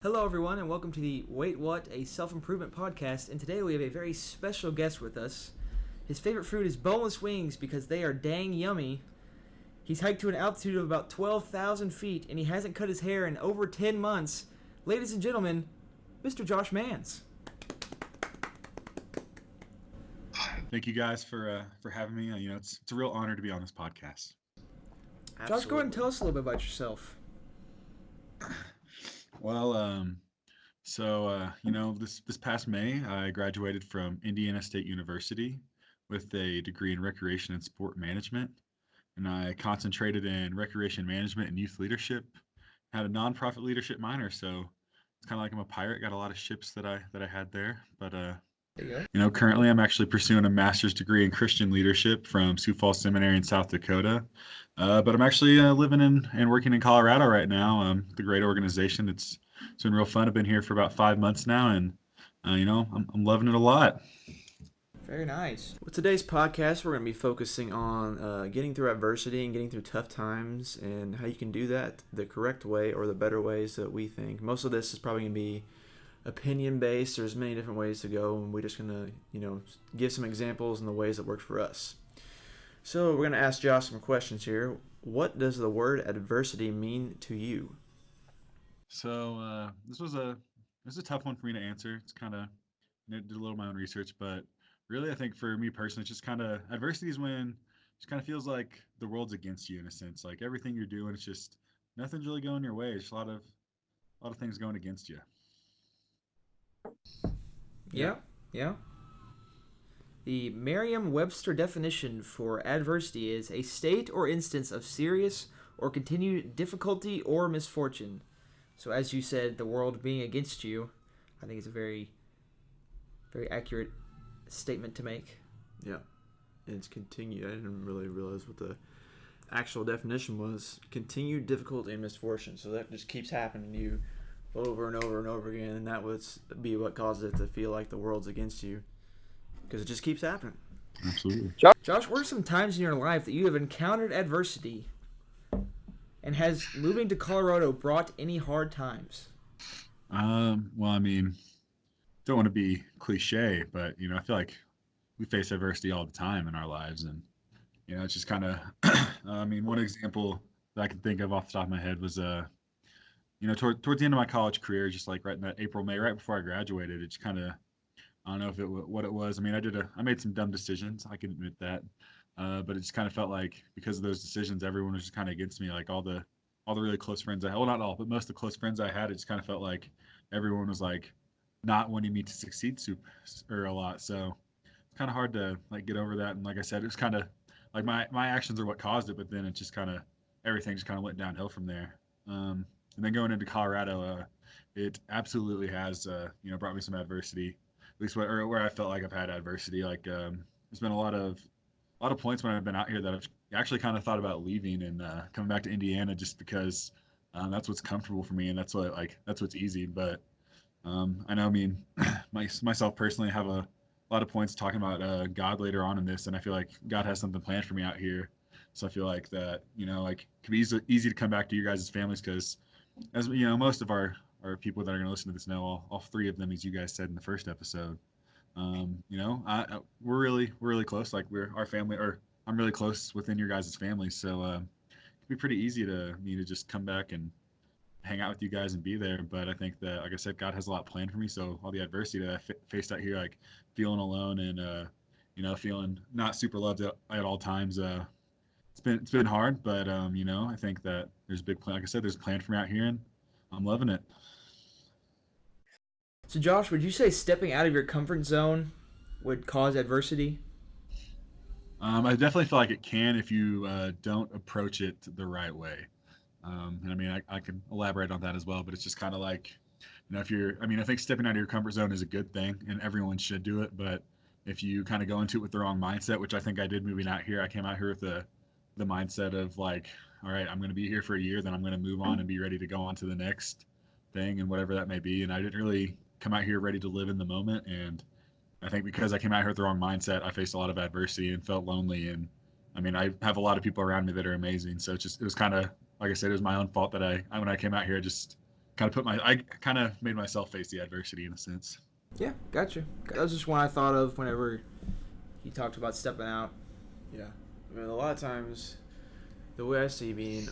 Hello, everyone, and welcome to the Wait What, a self-improvement podcast. And today we have a very special guest with us. His favorite food is boneless wings because they are dang yummy. He's hiked to an altitude of about 12,000 feet, and he hasn't cut his hair in over 10 months. Ladies and gentlemen, Mr. Josh Mans. Thank you guys for having me. It's a real honor to be on this podcast. Josh, go ahead and tell us a little bit about yourself. Well, this past May, I graduated from Indiana State University with a degree in recreation and sport management, and I concentrated in recreation management and youth leadership. Had a nonprofit leadership minor, so it's kind of like I'm a pirate. Got a lot of ships that I had there, but There you go. Currently I'm actually pursuing a master's degree in Christian leadership from Sioux Falls Seminary in South Dakota. But I'm actually living and working in Colorado right now. The great organization. It's been real fun. I've been here for about 5 months now, and I'm loving it a lot. Very nice. With today's podcast, we're going to be focusing on getting through adversity and getting through tough times and how you can do that the correct way or the better ways that we think. Most of this is probably going to be opinion based. There's many different ways to go, and we're just going to, give some examples and the ways that worked for us. So we're going to ask Josh some questions here. What does the word adversity mean to you? So this was a tough one for me to answer. It's kind of did a little of my own research, but really I think for me personally, it's just kind of adversity is when it just kind of feels like the world's against you in a sense. Like everything you're doing, it's just nothing's really going your way. It's just a lot of things going against you. Yeah. The Merriam-Webster definition for adversity is a state or instance of serious or continued difficulty or misfortune. So as you said, the world being against you, I think it's a very, very accurate statement to make. Yeah, and it's continued. I didn't really realize what the actual definition was. Continued difficulty and misfortune. So that just keeps happening to you over and over and over again, and that would be what causes it to feel like the world's against you, because it just keeps happening. Absolutely. Josh, what are some times in your life that you have encountered adversity, and has moving to Colorado brought any hard times? Well, I mean, don't want to be cliche, but I feel like we face adversity all the time in our lives, and it's just kind of. One example that I can think of off the top of my head was towards the end of my college career, just like right in that April, May, right before I graduated, it just kind of, I don't know if what it was. I mean, I made some dumb decisions. I can admit that. But it just kind of felt like because of those decisions, everyone was just kind of against me. Like all the really close friends I had, well, not all, but most of the close friends I had, it just kind of felt like everyone was like not wanting me to succeed super a lot. So it's kind of hard to like get over that. And like I said, it was kind of like my actions are what caused it, but then it just kind of everything just kind of went downhill from there. And then going into Colorado, it absolutely has brought me some adversity. At least where I felt like I've had adversity. Like there's been a lot of points when I've been out here that I've actually kind of thought about leaving and coming back to Indiana just because that's what's comfortable for me and that's what's easy. But I know, I mean, myself personally, I have a lot of points talking about God later on in this, and I feel like God has something planned for me out here. So I feel like that, like it can be easy to come back to your guys' families because, as most of our people that are going to listen to this know, all three of them, as you guys said in the first episode, we're really close. Like we're our family, or I'm really close within your guys' families. So it'd be pretty easy to me to just come back and hang out with you guys and be there. But I think that, like I said, God has a lot planned for me. So all the adversity that I faced out here, like feeling alone and feeling not super loved at all times. It's been hard, but I think that there's a big plan. Like I said, there's a plan for me out here, and I'm loving it. So Josh, would you say stepping out of your comfort zone would cause adversity? I definitely feel like it can if you don't approach it the right way. And I mean, I can elaborate on that as well, but it's just kind of like, if I think stepping out of your comfort zone is a good thing, and everyone should do it. But if you kind of go into it with the wrong mindset, which I think I did moving out here, I came out here with the mindset of like, all right, I'm going to be here for a year, then I'm going to move on and be ready to go on to the next thing and whatever that may be. And I didn't really come out here ready to live in the moment. And I think because I came out here with the wrong mindset, I faced a lot of adversity and felt lonely. And I mean, I have a lot of people around me that are amazing. So it was kind of, like I said, it was my own fault that when I came out here, I just I kind of made myself face the adversity in a sense. Yeah, gotcha. That was just one I thought of whenever he talked about stepping out. Yeah, I mean, a lot of times, the way I see being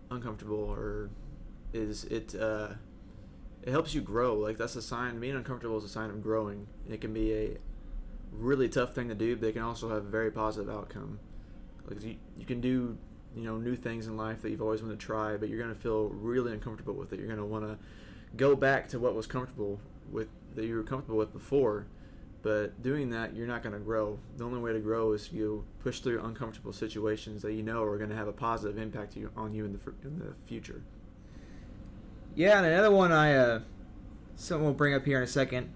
uncomfortable is it helps you grow. Like, that's a sign. Being uncomfortable is a sign of growing. It can be a really tough thing to do, but it can also have a very positive outcome. Like, you can do new things in life that you've always wanted to try, but you're gonna feel really uncomfortable with it. You're gonna want to go back to what was comfortable with that you were comfortable with before. But doing that, you're not going to grow. The only way to grow is you push through uncomfortable situations that are going to have a positive impact on you in the future. Yeah, and another one something we'll bring up here in a second.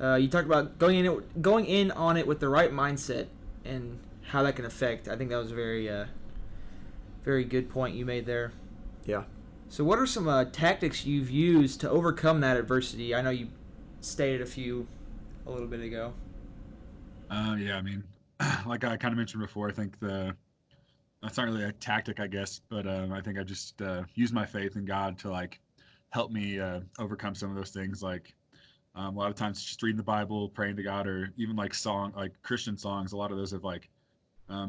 You talked about going in on it with the right mindset and how that can affect. I think that was a very good point you made there. Yeah. So what are some tactics you've used to overcome that adversity? I know you stated a few a little bit ago. Yeah, I mean, like I kind of mentioned before, I think that's not really a tactic, I guess, but I think I just use my faith in God to like help me overcome some of those things. Like a lot of times, just reading the Bible, praying to God, or even like Christian songs. A lot of those have like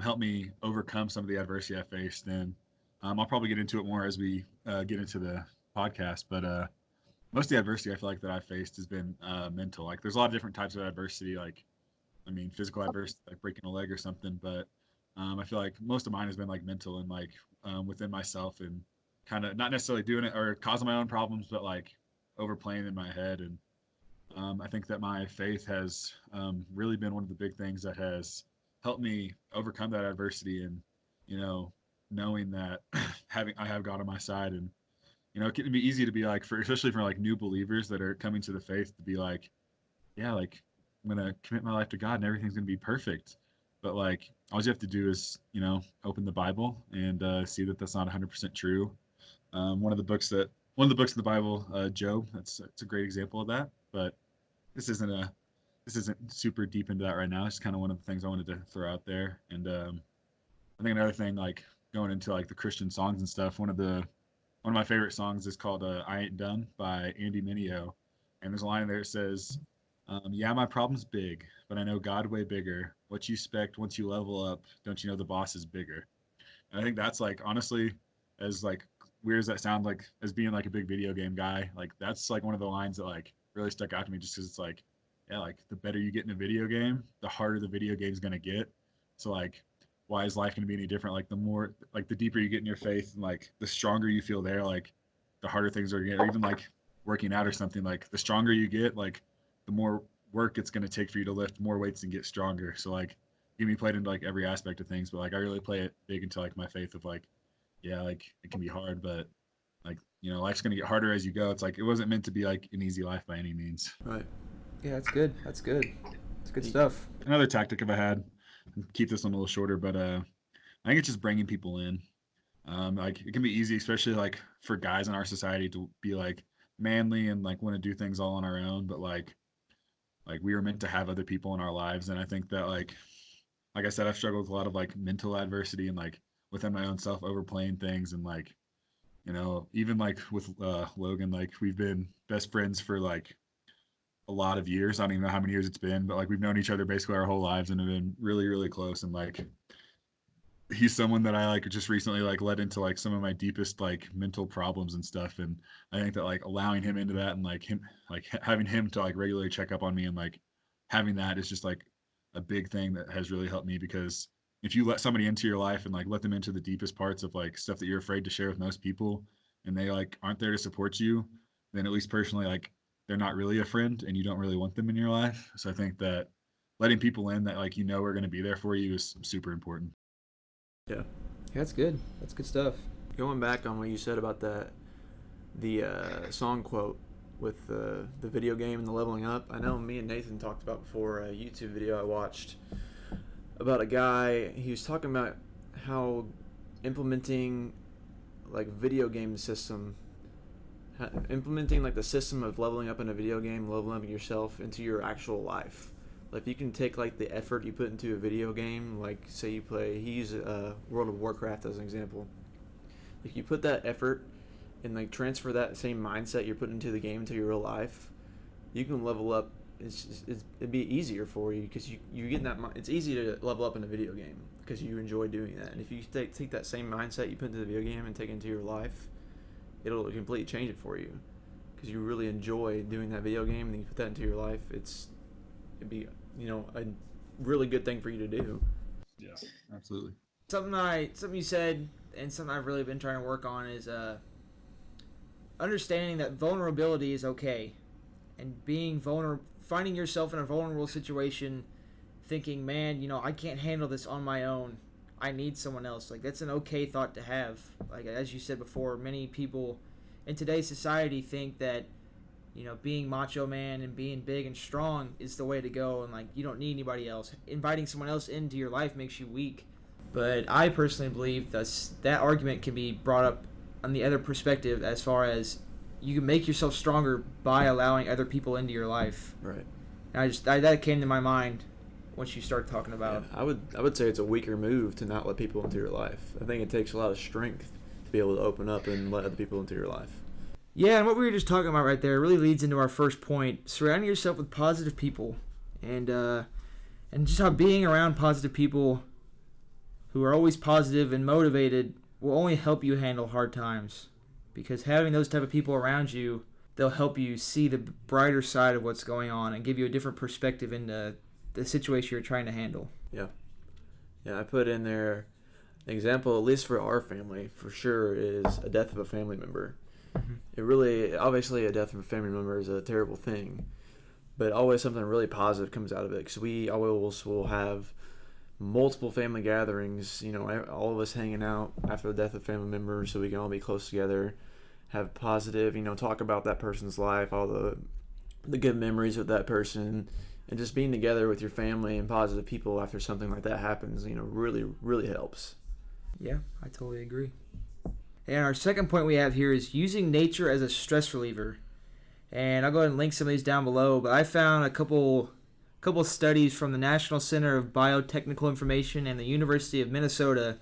helped me overcome some of the adversity I faced. And I'll probably get into it more as we get into the podcast, but most of the adversity I feel like that I faced has been mental. Like there's a lot of different types of adversity. Like, I mean, physical adversity, like breaking a leg or something. But I feel like most of mine has been like mental and like within myself and kind of not necessarily doing it or causing my own problems, but like overplaying in my head. And I think that my faith has really been one of the big things that has helped me overcome that adversity. And knowing that I have God on my side. And it can be easy to be like, especially for like new believers that are coming to the faith, to be like, yeah, like I'm gonna commit my life to God and everything's gonna be perfect. But like, all you have to do is, open the Bible and see that that's not 100% true. One of the books in the Bible, Job, it's a great example of that. But this isn't super deep into that right now. It's kind of one of the things I wanted to throw out there. And I think another thing, like going into like the Christian songs and stuff, one of my favorite songs is called "I Ain't Done" by Andy Mineo, and there's a line there that says, "Yeah, my problem's big, but I know God way bigger. What you expect once you level up? Don't you know the boss is bigger?" And I think that's like honestly, as like weird as that sounds, like as being like a big video game guy, like that's like one of the lines that like really stuck out to me, just because it's like, yeah, like the better you get in a video game, the harder the video game's gonna get. So like, why is life going to be any different? Like the more, like the deeper you get in your faith and like the stronger you feel there, like the harder things are going to get. Or even like working out or something, like the stronger you get, like the more work it's going to take for you to lift more weights and get stronger. So like you can be played into like every aspect of things, but like I really play it big into like my faith of like, yeah, like it can be hard, but like, life's going to get harder as you go. It's like, it wasn't meant to be like an easy life by any means. Right. Yeah, that's good. That's good. It's good stuff. Another tactic I've had, keep this one a little shorter, but I think it's just bringing people in. Like it can be easy, especially like for guys in our society, to be like manly and like want to do things all on our own. But like we were meant to have other people in our lives, and I think that like I said, I've struggled with a lot of like mental adversity and like within my own self overplaying things, and like even like with Logan, like we've been best friends for like a lot of years. I don't even know how many years it's been, but like we've known each other basically our whole lives and have been really, really close. And like he's someone that I like just recently like led into like some of my deepest like mental problems and stuff. And I think that like allowing him into that and like him like having him to like regularly check up on me and like having that is just like a big thing that has really helped me. Because if you let somebody into your life and like let them into the deepest parts of like stuff that you're afraid to share with most people, and they like aren't there to support you, then at least personally, like they're not really a friend and you don't really want them in your life. So I think that letting people in that like are going to be there for you is super important. Yeah. That's good. That's good stuff. Going back on what you said about the song quote with the video game and the leveling up, I know me and Nathan talked about before a YouTube video I watched about a guy. He was talking about how implementing like video game system, implementing like the system of leveling up in a video game, leveling up yourself into your actual life. Like you can take like the effort you put into a video game, like say he used World of Warcraft as an example. Like you put that effort and like transfer that same mindset you're putting into the game into your real life, you can level up. It'd be easier for you because you get in that. It's easy to level up in a video game because you enjoy doing that. And if you take that same mindset you put into the video game and take it into your life, it'll completely change it for you because you really enjoy doing that video game, and then you put that into your life. It'd be a really good thing for you to do. Yeah, absolutely. Something you said, and something I've really been trying to work on is understanding that vulnerability is okay, and being vulnerable, finding yourself in a vulnerable situation, thinking, man, I can't handle this on my own. I need someone else. Like, that's an okay thought to have. Like, as you said before, many people in today's society think that being macho man and being big and strong is the way to go, and like you don't need anybody else. Inviting someone else into your life makes you weak. But I personally believe that argument can be brought up on the other perspective, as far as you can make yourself stronger by allowing other people into your life. Right. And that came to my mind once you start talking about. Yeah, I would say it's a weaker move to not let people into your life. I think it takes a lot of strength to be able to open up and let other people into your life. Yeah, and what we were just talking about right there really leads into our first point: surrounding yourself with positive people, and just how being around positive people who are always positive and motivated will only help you handle hard times, because having those type of people around you, they'll help you see the brighter side of what's going on and give you a different perspective into the situation you're trying to handle. Yeah, I put in there an example, at least for our family, for sure, is a death of a family member. Mm-hmm. It really, obviously, a death of a family member is a terrible thing, but always something really positive comes out of it, because we always will have multiple family gatherings, all of us hanging out after the death of family members so we can all be close together, have positive, talk about that person's life, all the good memories with that person, and just being together with your family and positive people after something like that happens, really, really helps. Yeah, I totally agree. And our second point we have here is using nature as a stress reliever. And I'll go ahead and link some of these down below, but I found a couple studies from the National Center of Biotechnical Information and the University of Minnesota.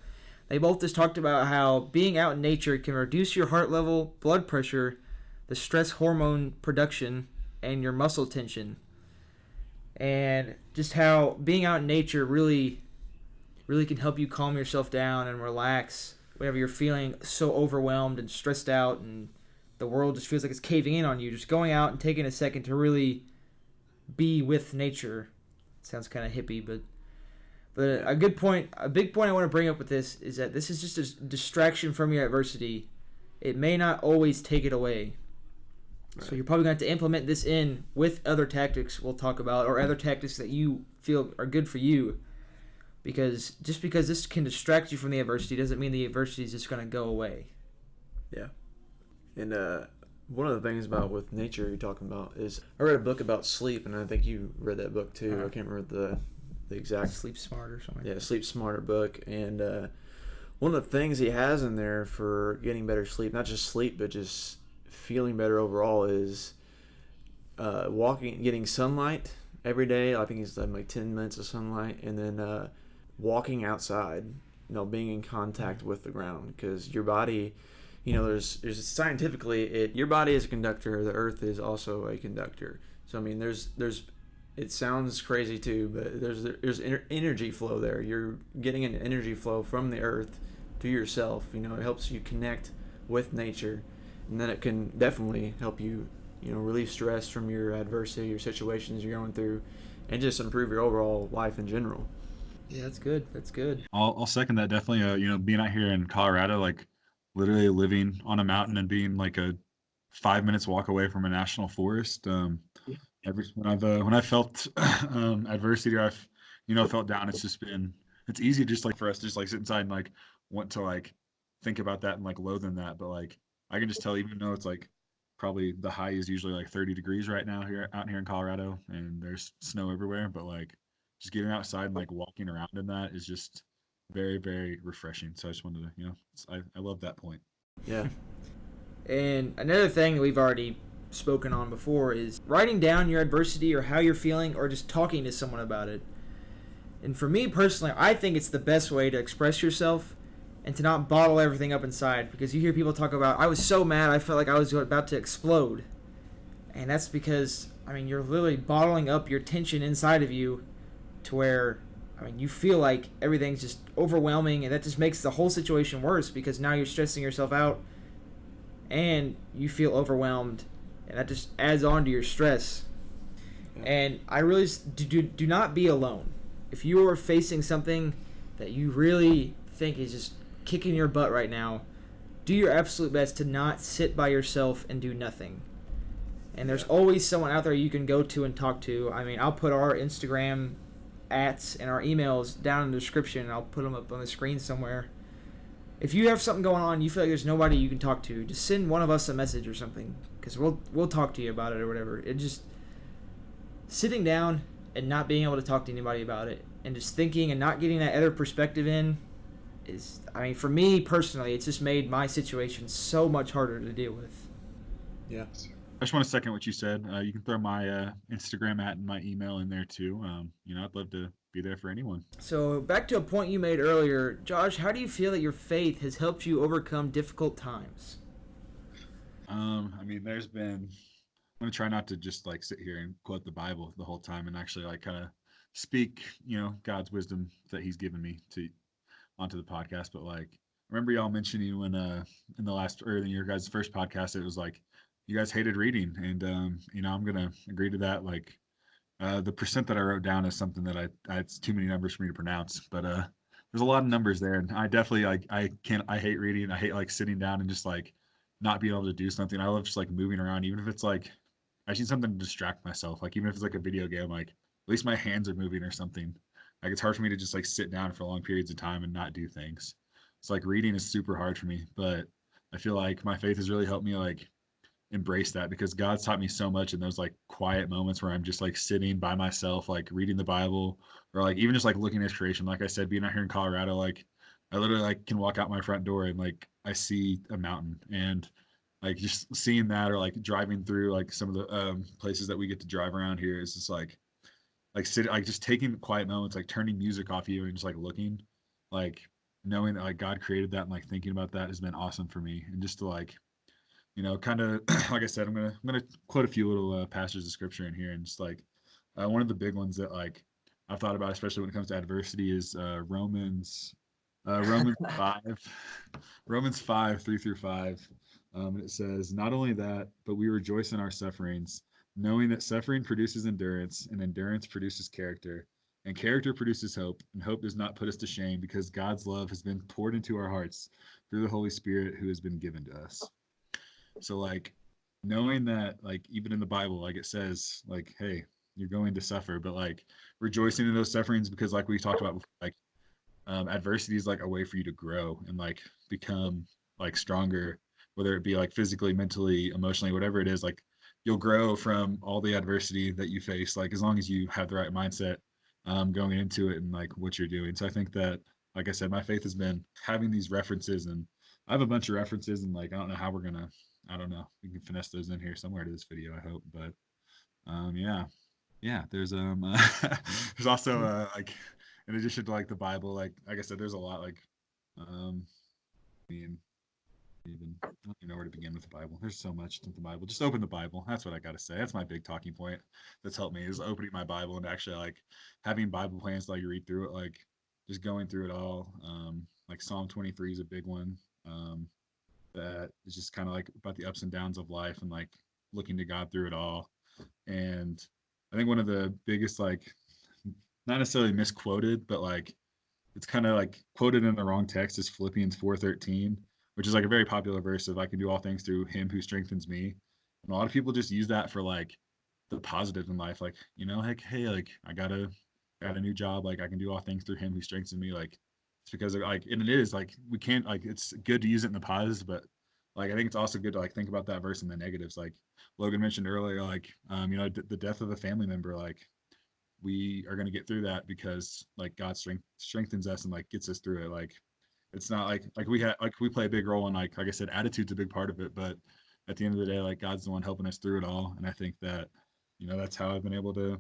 They both just talked about how being out in nature can reduce your heart level, blood pressure, the stress hormone production, and your muscle tension. And just how being out in nature really can help you calm yourself down and relax whenever you're feeling so overwhelmed and stressed out and the world just feels like it's caving in on you. Just going out and taking a second to really be with nature. Sounds kind of hippie, but a big point I want to bring up with this is that this is just a distraction from your adversity. It may not always take it away. Right. So you're probably going to have to implement this in with other tactics we'll talk about, or other tactics that you feel are good for you. Because just because this can distract you from the adversity doesn't mean the adversity is just going to go away. Yeah. And one of the things about with nature you're talking about is I read a book about sleep, and I think you read that book too. I can't remember the exact. Sleep Smart or something. Yeah, Sleep Smarter book. And one of the things he has in there for getting better sleep, not just sleep, but just feeling better overall, is getting sunlight every day. I think he's like 10 minutes of sunlight, and then walking outside, being in contact with the ground, because your body, there's scientifically, your body is a conductor, the earth is also a conductor. So I mean, there's it sounds crazy too, but there's energy flow there. You're getting an energy flow from the earth to yourself. It helps you connect with nature, and then it can definitely help you, relieve stress from your adversity, your situations you're going through, and just improve your overall life in general. Yeah, that's good. That's good. I'll second that definitely. Being out here in Colorado, like literally living on a mountain and being like a 5 minutes walk away from a national forest. When I felt adversity, or I've felt down, it's easy just like for us to just like sit inside and like want to like think about that and like loathe in that. But like I can just tell, even though it's like probably the high is usually like 30 degrees right now out here in Colorado, and there's snow everywhere, but like just getting outside and like walking around in that is just very, very refreshing. So I just wanted to, I love that point. Yeah. And another thing that we've already spoken on before is writing down your adversity or how you're feeling, or just talking to someone about it. And for me personally, I think it's the best way to express yourself and to not bottle everything up inside, because you hear people talk about, I was so mad I felt like I was about to explode. And that's because, I mean, you're literally bottling up your tension inside of you to where, I mean, you feel like everything's just overwhelming, and that just makes the whole situation worse because now you're stressing yourself out and you feel overwhelmed, and that just adds on to your stress. Yeah. And I really do not be alone. If you are facing something that you really think is just kicking your butt right now, do your absolute best to not sit by yourself and do nothing. And there's always someone out there you can go to and talk to. I mean, I'll put our Instagram @ and our emails down in the description, and I'll put them up on the screen somewhere. If you have something going on, you feel like there's nobody you can talk to, just send one of us a message or something, because we'll talk to you about it or whatever. It just sitting down and not being able to talk to anybody about it, and just thinking and not getting that other perspective in is, I mean, for me personally, it's just made my situation so much harder to deal with. Yeah. I just want to second what you said. You can throw my Instagram @ and my email in there too. I'd love to be there for anyone. So back to a point you made earlier, Josh, how do you feel that your faith has helped you overcome difficult times? I mean, I'm going to try not to just like sit here and quote the Bible the whole time and actually like kind of speak, God's wisdom that he's given me onto the podcast. But like, I remember y'all mentioning when in the last, or in your guys' first podcast, it was like, you guys hated reading, and I'm gonna agree to that. Like, the percent that I wrote down is something that it's too many numbers for me to pronounce, but there's a lot of numbers there, and I definitely like I hate reading. I hate like sitting down and just like not being able to do something. I love just like moving around, even if it's like I need something to distract myself. Like even if it's like a video game, like at least my hands are moving or something. Like it's hard for me to just like sit down for long periods of time and not do things. So like reading is super hard for me, but I feel like my faith has really helped me like embrace that, because God's taught me so much in those like quiet moments where I'm just like sitting by myself, like reading the Bible, or like even just like looking at creation. Like I said, being out here in Colorado, like I literally like can walk out my front door and like I see a mountain, and like just seeing that, or like driving through like some of the places that we get to drive around here is just like sitting, like just taking quiet moments, like turning music off even and just like looking, like knowing that like God created that and like thinking about that has been awesome for me. And just to like kind of like I said, I'm gonna quote a few little passages of scripture in here, and just like one of the big ones that like I've thought about, especially when it comes to adversity, is Romans 5 3-5. And it says, "Not only that, but we rejoice in our sufferings, knowing that suffering produces endurance, and endurance produces character, and character produces hope, and hope does not put us to shame, because God's love has been poured into our hearts through the Holy Spirit who has been given to us." So like knowing that like even in the Bible, like it says like, hey, you're going to suffer, but like rejoicing in those sufferings, because like we talked about before, like adversity is like a way for you to grow and like become like stronger, whether it be like physically, mentally, emotionally, whatever it is. Like you'll grow from all the adversity that you face, like as long as you have the right mindset going into it and like what you're doing. So I think that, like I said, my faith has been having these references, and I have a bunch of references, and like I don't know how we're gonna, I don't know, we can finesse those in here somewhere to this video, I hope. But yeah, there's there's also like in addition to like the Bible, like I said, there's a lot like I mean, even I don't even know where to begin with the Bible. There's so much in the Bible. Just open the Bible. That's what I gotta say. That's my big talking point. That's helped me, is opening my Bible and actually like having Bible plans to like read through it, like just going through it all. Like Psalm 23 is a big one. That is just kind of like about the ups and downs of life and like looking to God through it all. And I think one of the biggest, like, not necessarily misquoted, but like it's kind of like quoted in the wrong text, is Philippians 4:13, which is like a very popular verse of, I can do all things through him who strengthens me. And a lot of people just use that for like the positive in life, like, like, hey, like I got a new job, like I can do all things through him who strengthens me. Like it's because of, like, and it is like we can't, like, it's good to use it in the positives, but like I think it's also good to like think about that verse in the negatives. Like Logan mentioned earlier, like the death of a family member, like we are going to get through that because like God strengthens us and like gets us through it. Like it's not like we play a big role in, like I said, attitude's a big part of it, but at the end of the day, like God's the one helping us through it all. And I think that that's how I've been able to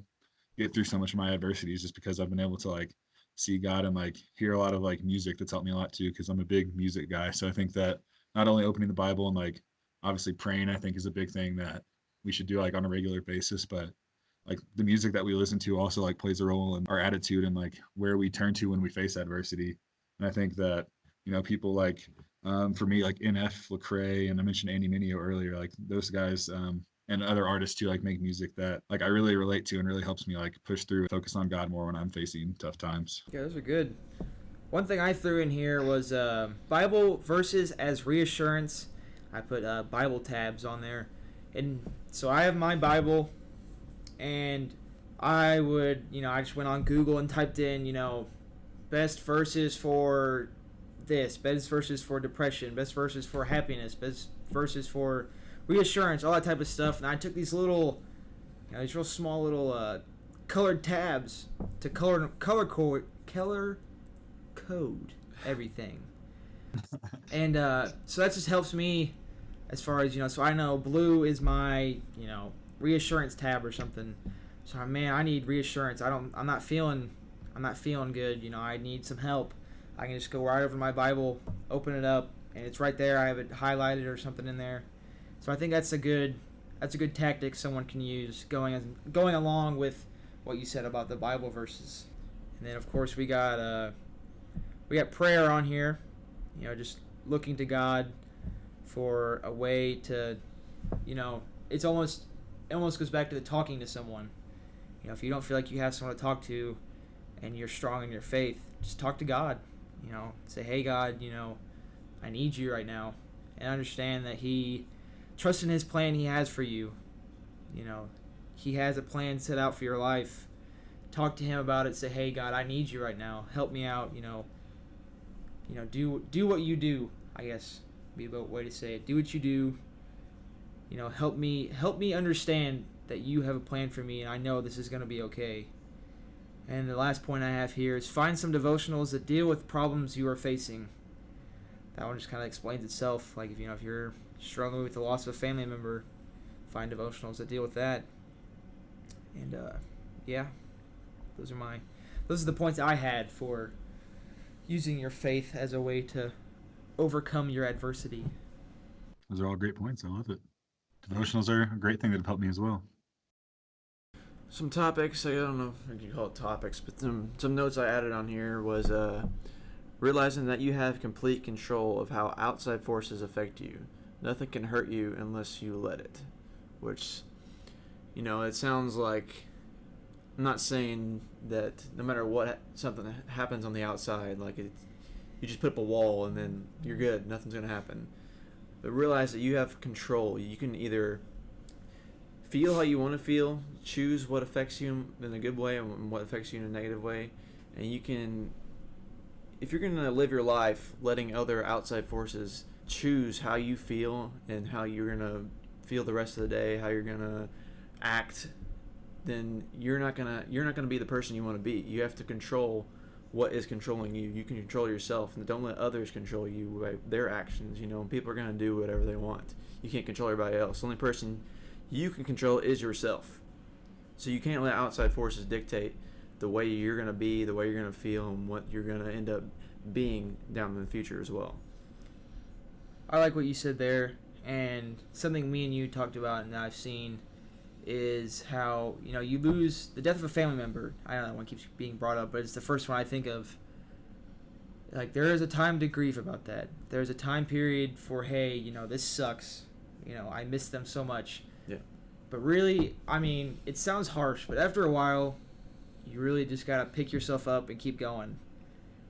get through so much of my adversities, just because I've been able to like see God and like hear a lot of like music that's helped me a lot too, because I'm a big music guy. So I think that not only opening the Bible and like obviously praying, I think is a big thing that we should do like on a regular basis, but like the music that we listen to also like plays a role in our attitude and like where we turn to when we face adversity. And I think that, people like for me, like NF Lecrae, and I mentioned Andy Mineo earlier, like those guys, and other artists too, like make music that like I really relate to and really helps me like push through, focus on God more when I'm facing tough times. Yeah, those are good. One thing I threw in here was Bible verses as reassurance. I put Bible tabs on there. And so I have my Bible, and I would, I just went on Google and typed in, best verses for this, best verses for depression, best verses for happiness, best verses for reassurance, all that type of stuff. And I took these little, these real small little colored tabs to color code everything. And so that just helps me as far as, so I know blue is my, reassurance tab or something. So man, I need reassurance. I'm not feeling good. I need some help. I can just go right over to my Bible, open it up, and it's right there. I have it highlighted or something in there. So I think that's a good tactic someone can use going along with what you said about the Bible verses. And then of course we got prayer on here. Just looking to God for a way to, it almost goes back to the talking to someone. If you don't feel like you have someone to talk to and you're strong in your faith, just talk to God. Say, hey God, I need you right now. And understand that trust in his plan he has for you. He has a plan set out for your life. Talk to him about it. Say, hey God, I need you right now. Help me out. Do what you do, I guess be a way to say it. Do what you do. Help me understand that you have a plan for me, and I know this is going to be okay. And the last point I have here is find some devotionals that deal with problems you are facing. That one just kind of explains itself. Like if you're struggling with the loss of a family member, find devotionals that deal with that. And those are the points I had for using your faith as a way to overcome your adversity. Those are all great points. I love it. Devotionals are a great thing that have helped me as well. Some topics, I don't know if you can call it topics, but some notes I added on here was realizing that you have complete control of how outside forces affect you. Nothing can hurt you unless you let it. Which, it sounds like, I'm not saying that no matter what something happens on the outside, like you just put up a wall and then you're good, nothing's going to happen. But realize that you have control. You can either feel how you want to feel, choose what affects you in a good way and what affects you in a negative way, and you can, if you're going to live your life letting other outside forces choose how you feel and how you're going to feel the rest of the day, how you're going to act, then you're not going to be the person you want to be. You have to control what is controlling you. You can control yourself, and don't let others control you by their actions. People are going to do whatever they want. You can't control everybody else. The only person you can control is yourself. So you can't let outside forces dictate the way you're going to be, the way you're going to feel, and what you're going to end up being down in the future as well. I like what you said there, and something me and you talked about and I've seen is how, you lose the death of a family member. I know that one keeps being brought up, but it's the first one I think of. Like, there is a time to grieve about that. There's a time period for, hey, this sucks. I miss them so much. Yeah. But really, it sounds harsh, but after a while, you really just got to pick yourself up and keep going.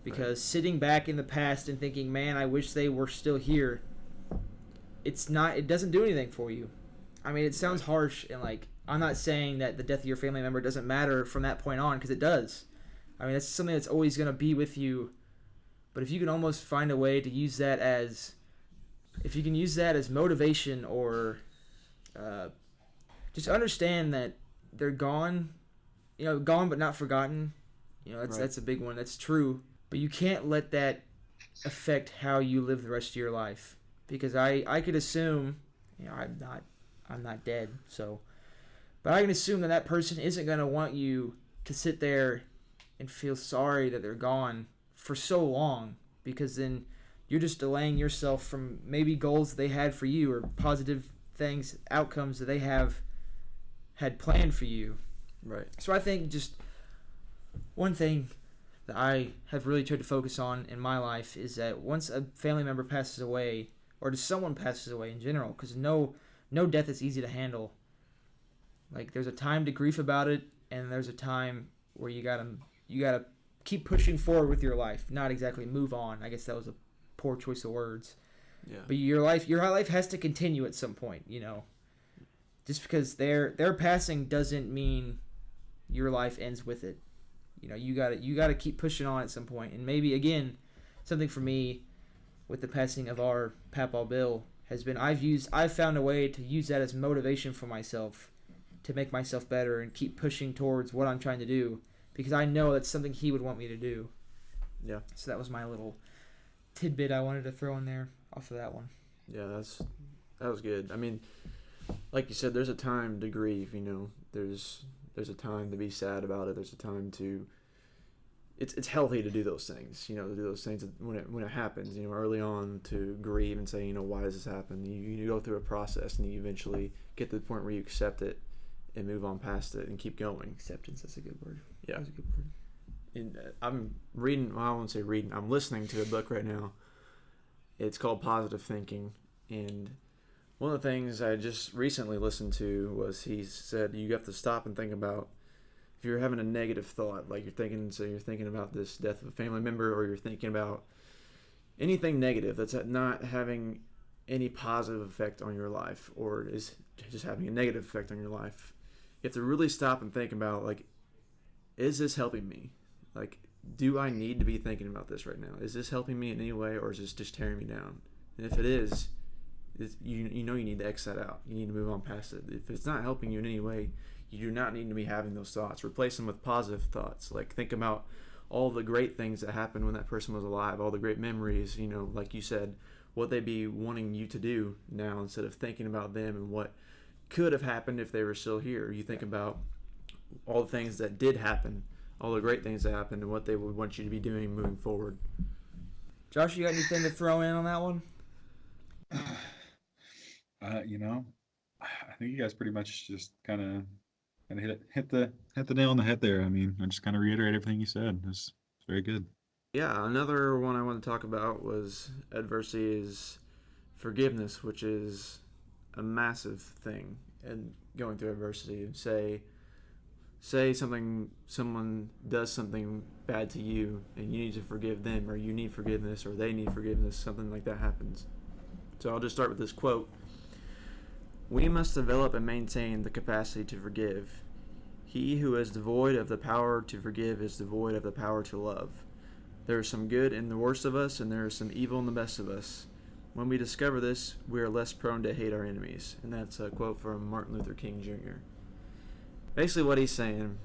Because sitting back in the past and thinking, man, I wish they were still here, it doesn't do anything for you. It sounds harsh, and I'm not saying that the death of your family member doesn't matter from that point on, because it does. That's something that's always going to be with you. But if you can almost find a way to use that as motivation, or just understand that they're gone, gone but not forgotten. That's a big one. That's true. But you can't let that affect how you live the rest of your life. Because I could assume, I'm not dead, so, but I can assume that person isn't going to want you to sit there and feel sorry that they're gone for so long, because then you're just delaying yourself from maybe goals that they had for you or positive things, outcomes that they had planned for you. Right. So I think just one thing that I have really tried to focus on in my life is that once a family member passes away, or just someone passes away in general, because no death is easy to handle. Like, there's a time to grief about it, and there's a time where you gotta keep pushing forward with your life, not exactly move on. I guess that was a poor choice of words. Yeah. But your life has to continue at some point. Just because their passing doesn't mean your life ends with it. You gotta keep pushing on at some point. And maybe again, something for me with the passing of our Papa Bill has been I've found a way to use that as motivation for myself to make myself better and keep pushing towards what I'm trying to do, because I know that's something he would want me to do. Yeah. So that was my little tidbit I wanted to throw in there off of that one. Yeah, that was good. I mean, like you said, there's a time to grieve. There's a time to be sad about it. There's a time to. It's healthy to do those things. To do those things when it happens. Early on, to grieve and say, why does this happen? You go through a process, and you eventually get to the point where you accept it and move on past it and keep going. Acceptance, that's a good word. Yeah. That's a good word. And I'm reading. Well, I won't say reading. I'm listening to a book right now. It's called Positive Thinking, and one of the things I just recently listened to was he said you have to stop and think about if you're having a negative thought, like you're thinking about this death of a family member, or you're thinking about anything negative that's not having any positive effect on your life, or is just having a negative effect on your life. You have to really stop and think about, like, is this helping me? Like, do I need to be thinking about this right now? Is this helping me in any way, or is this just tearing me down? And if it is, you need to X that out. You need to move on past it. If it's not helping you in any way, you do not need to be having those thoughts. Replace them with positive thoughts. Like, think about all the great things that happened when that person was alive, all the great memories, like you said, what they'd be wanting you to do now, instead of thinking about them and what could have happened if they were still here. You think about all the things that did happen, all the great things that happened, and what they would want you to be doing moving forward. Josh, you got anything to throw in on that one? I think you guys pretty much just kind of hit the nail on the head there. I mean, I just kind of reiterate everything you said. It's very good. Yeah, another one I want to talk about was adversity is forgiveness, which is a massive thing. And going through adversity, say someone does something bad to you, and you need to forgive them, or you need forgiveness, or they need forgiveness, something like that happens. So I'll just start with this quote. We must develop and maintain the capacity to forgive. He who is devoid of the power to forgive is devoid of the power to love. There is some good in the worst of us, and there is some evil in the best of us. When we discover this, we are less prone to hate our enemies. And that's a quote from Martin Luther King Jr. Basically what he's saying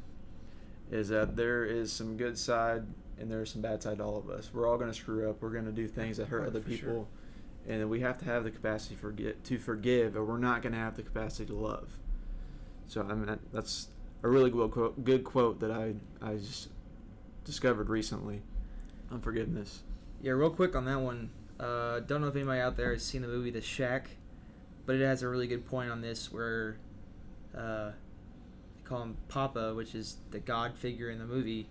is that there is some good side and there's some bad side to all of us. We're all going to screw up. We're going to do things that hurt other people. Sure. And we have to have the capacity to forgive, or we're not going to have the capacity to love. So I mean, that's a really good quote that I just discovered recently on forgiveness. Yeah, real quick on that one. Don't know if anybody out there has seen the movie The Shack, but it has a really good point on this where they call him Papa, which is the God figure in the movie.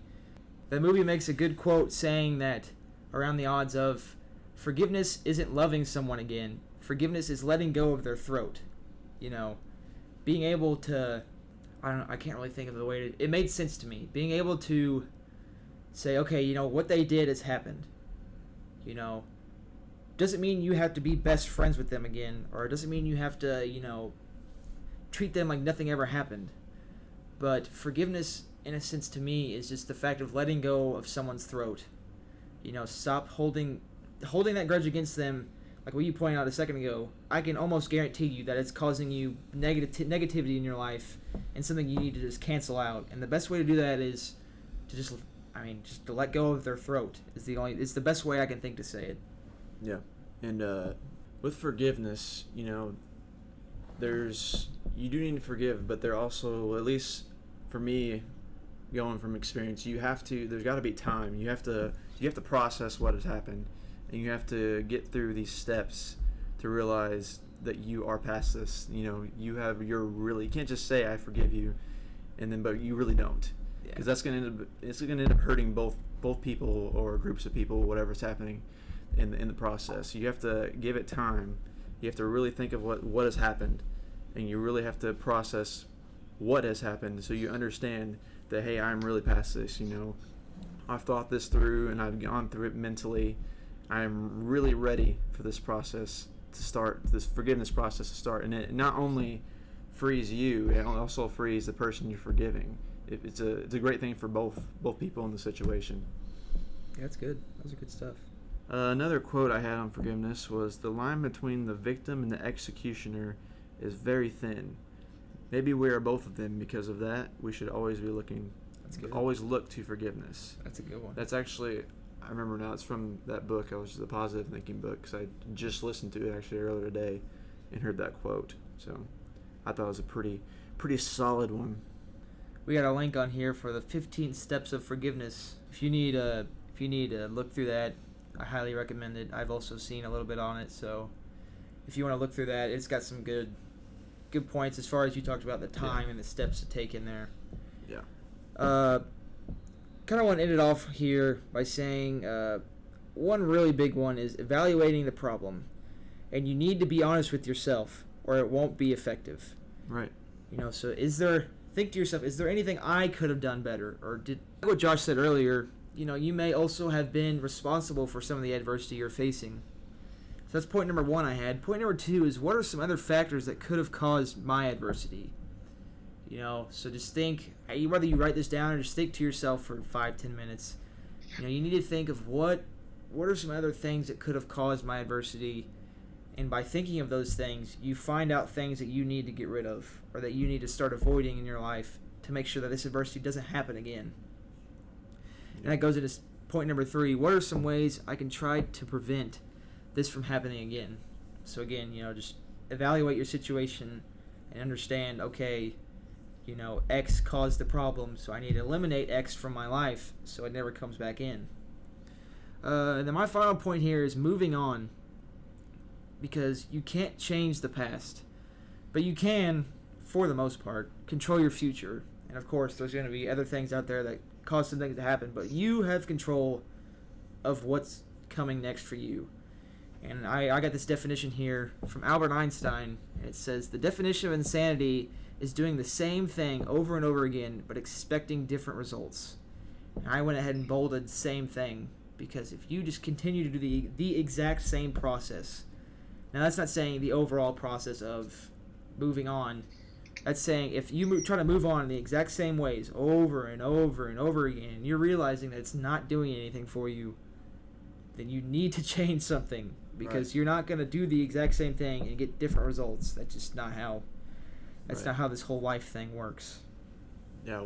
The movie makes a good quote saying that around the odds of forgiveness isn't loving someone again. Forgiveness is letting go of their throat. Being able to, I can't really think of the way it made sense to me. Being able to say, okay, what they did has happened. Doesn't mean you have to be best friends with them again, or it doesn't mean you have to, treat them like nothing ever happened. But forgiveness, in a sense, to me, is just the fact of letting go of someone's throat. Stop holding that grudge against them. Like what you pointed out a second ago, I can almost guarantee you that it's causing you negativity in your life and something you need to just cancel out. And the best way to do that is to just to let go of their throat. It's the best way I can think to say it. Yeah. And with forgiveness, you do need to forgive, but there also, at least for me, going from experience, there's got to be time. You have to process what has happened, and you have to get through these steps to realize that you are past this. You can't just say I forgive you, but you really don't, because it's gonna end up hurting both people or groups of people, whatever's happening in the process. You have to give it time. You have to really think of what has happened, and you really have to process what has happened so you understand that, hey, I'm really past this. I've thought this through and I've gone through it mentally. I'm really ready for this process to start, this forgiveness process to start. And it not only frees you, it also frees the person you're forgiving. It's a great thing for both people in the situation. Yeah, that's good. Those are good stuff. Another quote I had on forgiveness was, the line between the victim and the executioner is very thin. Maybe we are both of them. Because of that, we should always be looking. That's good. Always look to forgiveness. That's a good one. That's actually, I remember now, it's from that book. It was the Positive Thinking book, because I just listened to it actually earlier today and heard that quote. So I thought it was a pretty solid one. We got a link on here for the 15 steps of forgiveness. If you need to look through that, I highly recommend it. I've also seen a little bit on it, so if you want to look through that, it's got some good points as far as you talked about the time and the steps to take in there. Yeah. Kind of want to end it off here by saying one really big one is evaluating the problem, and you need to be honest with yourself, or it won't be effective. Right. So think to yourself, is there anything I could have done better, or did what Josh said earlier? You may also have been responsible for some of the adversity you're facing. So that's point number one I had. Point number two is, what are some other factors that could have caused my adversity? So just think, whether you write this down or just think to yourself for 5-10 minutes. You need to think of what are some other things that could have caused my adversity, and by thinking of those things, you find out things that you need to get rid of, or that you need to start avoiding in your life to make sure that this adversity doesn't happen again. And that goes into point number three. What are some ways I can try to prevent this from happening again? So again, just evaluate your situation and understand, okay, X caused the problem, so I need to eliminate X from my life so it never comes back in. And then my final point here is moving on, because you can't change the past, but you can, for the most part, control your future. And of course, there's going to be other things out there that cause some things to happen, but you have control of what's coming next for you. And I got this definition here from Albert Einstein, and it says, the definition of insanity is doing the same thing over and over again, but expecting different results. And I went ahead and bolded same thing, because if you just continue to do the exact same process, now that's not saying the overall process of moving on. That's saying if you try to move on in the exact same ways over and over and over again, and you're realizing that it's not doing anything for you, then you need to change something, because you're not going to do the exact same thing and get different results. That's just not how. That's not how this whole life thing works. Yeah.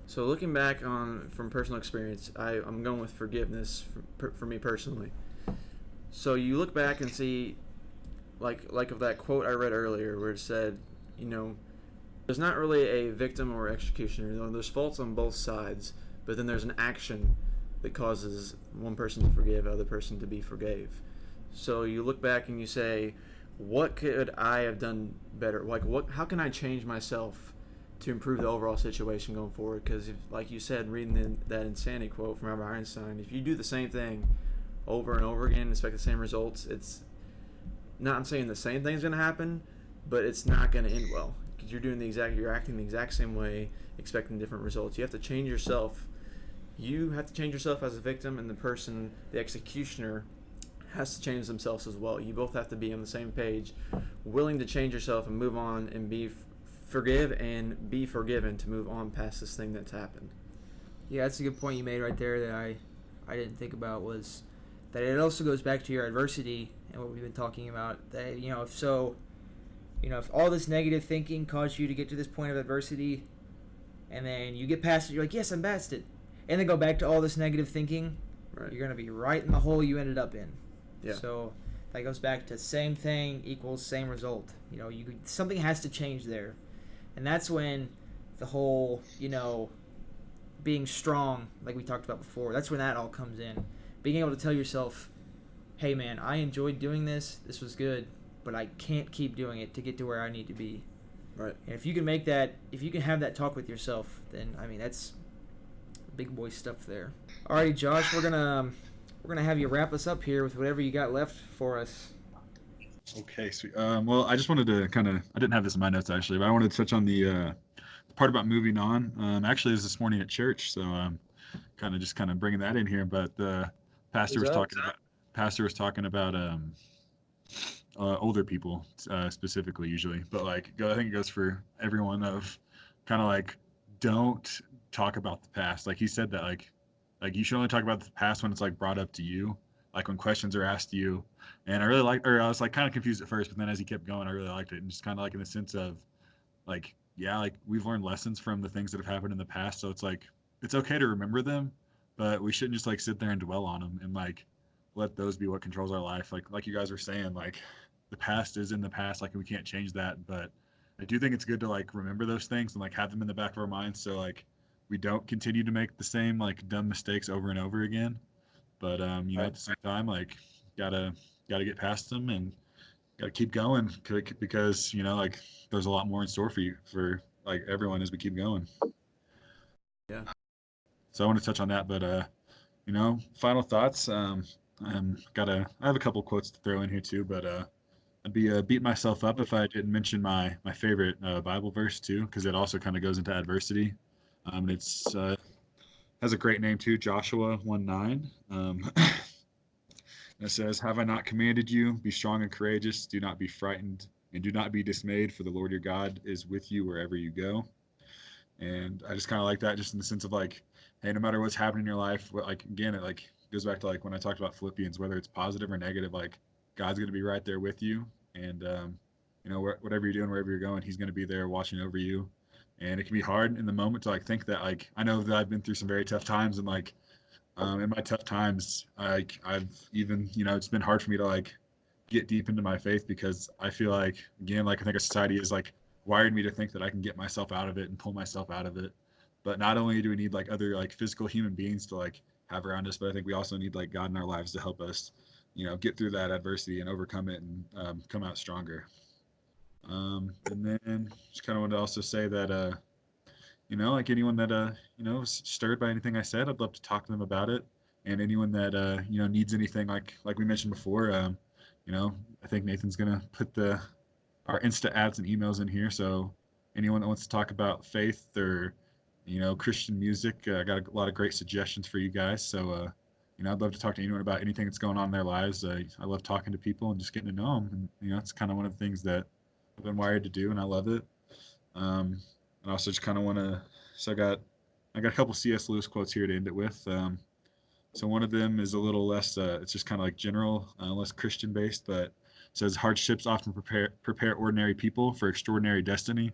So looking back from personal experience, I'm going with forgiveness for me personally. So you look back and see, like of that quote I read earlier, where it said, there's not really a victim or executioner. There's faults on both sides, but then there's an action that causes one person to forgive, other person to be forgave. So you look back and you say, what could I have done better? How can I change myself to improve the overall situation going forward? Because, like you said, reading that insanity quote from Albert Einstein, if you do the same thing over and over again and expect the same results, it's not, I'm saying the same thing's going to happen, but it's not going to end well, because you're acting the exact same way, expecting different results. You have to change yourself. You have to change yourself as a victim, and the executioner, has to change themselves as well. You both have to be on the same page, willing to change yourself and move on and forgive and be forgiven to move on past this thing that's happened. Yeah, that's a good point you made right there that I didn't think about, was that it also goes back to your adversity and what we've been talking about. That if all this negative thinking caused you to get to this point of adversity, and then you get past it, you're like, yes, I'm past it, and then go back to all this negative thinking, you're going to be right in the hole you ended up in. Yeah. So that goes back to same thing equals same result. Something has to change there. And that's when the whole, being strong, like we talked about before. That's when that all comes in. Being able to tell yourself, hey man, I enjoyed doing this. This was good, but I can't keep doing it to get to where I need to be. Right. And if you can have that talk with yourself, then that's big boy stuff there. Alrighty, Josh, we're gonna have you wrap us up here with whatever you got left for us. Okay, sweet. Well, I just wanted to I didn't have this in my notes actually, but I wanted to touch on the part about moving on. Actually, it was this morning at church, so kind of bringing that in here. But the pastor was talking about older people specifically, usually, but like I think it goes for everyone. Of kind of like, don't talk about the past. Like he said that like you should only talk about the past when it's like brought up to you, like when questions are asked to you. And I really like, or I was like kind of confused at first, but then as he kept going, I really liked it, and just kind of like in the sense of like, yeah, like we've learned lessons from the things that have happened in the past, so it's like it's okay to remember them, but we shouldn't just like sit there and dwell on them and like let those be what controls our life. Like you guys were saying, like the past is in the past, like we can't change that, but I do think it's good to like remember those things and like have them in the back of our minds, so like we don't continue to make the same like dumb mistakes over and over again. But Right. at the same time, like gotta gotta get past them and gotta keep going, because like there's a lot more in store for you, for like everyone, as we keep going. Yeah. So I want to touch on that, but final thoughts. I have a couple quotes to throw in here too, but I'd be beating myself up if I didn't mention my favorite Bible verse too, because it also kind of goes into adversity. And it's has a great name too, Joshua 1:9. It says, "Have I not commanded you? Be strong and courageous. Do not be frightened, and do not be dismayed, for the Lord your God is with you wherever you go." And I just kind of like that, just in the sense of like, hey, no matter what's happening in your life, like again, it like goes back to like when I talked about Philippians, whether it's positive or negative, like God's going to be right there with you, and whatever you're doing, wherever you're going, He's going to be there watching over you. And it can be hard in the moment to like think that, like, I know that I've been through some very tough times, and like in my tough times, I've even, it's been hard for me to like get deep into my faith, because I feel like, again, like I think a society is like wired me to think that I can get myself out of it and pull myself out of it. But not only do we need like other like physical human beings to like have around us, but I think we also need like God in our lives to help us, get through that adversity and overcome it, and come out stronger. And then just kind of wanted to also say that like anyone that was stirred by anything I said, I'd love to talk to them about it. And anyone that needs anything, like we mentioned before, you know I think Nathan's gonna put the our Insta ads and emails in here. So anyone that wants to talk about faith or Christian music, I got a lot of great suggestions for you guys. So I'd love to talk to anyone about anything that's going on in their lives. I love talking to people and just getting to know them, and it's kind of one of the things that I've been wired to do, and I love it. um, and I also just kind of want to. So I got a couple C.S. Lewis quotes here to end it with. So one of them is a little less. It's just kind of like general, less Christian based, but it says hardships often prepare ordinary people for extraordinary destiny.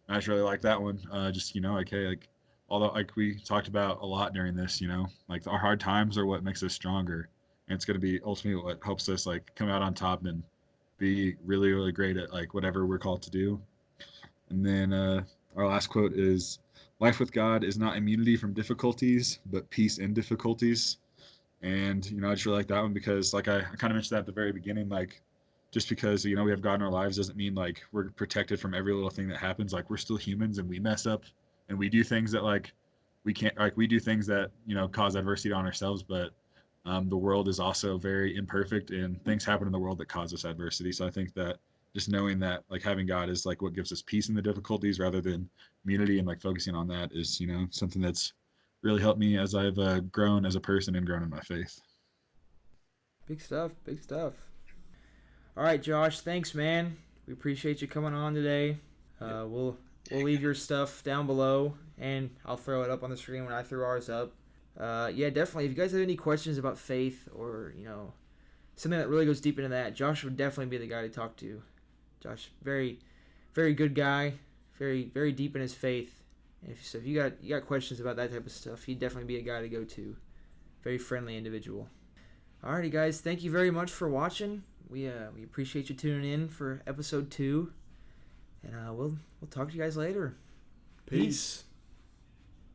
And I just really like that one. Just like, hey, like, although like we talked about a lot during this, like our hard times are what makes us stronger, and it's going to be ultimately what helps us like come out on top and be really really great at like whatever we're called to do. And then our last quote is, "Life with God is not immunity from difficulties, but peace in difficulties." And I just really like that one, because like I kind of mentioned that at the very beginning, like just because we have God in our lives doesn't mean like we're protected from every little thing that happens. Like we're still humans, and we mess up, and we do things that like we can't, like we do things that cause adversity on ourselves. But the world is also very imperfect, and things happen in the world that cause us adversity. So I think that just knowing that like having God is like what gives us peace in the difficulties, rather than immunity, and like focusing on that is something that's really helped me as I've grown as a person and grown in my faith. Big stuff. Big stuff. All right, Josh. Thanks, man. We appreciate you coming on today. We'll leave your stuff down below, and I'll throw it up on the screen when I throw ours up. Yeah, definitely. If you guys have any questions about faith, or something that really goes deep into that, Josh would definitely be the guy to talk to. Josh, very, very good guy, very, very deep in his faith. So if you got questions about that type of stuff, he'd definitely be a guy to go to. Very friendly individual. Alrighty, guys, thank you very much for watching. We appreciate you tuning in for episode 2, and we'll talk to you guys later. Peace.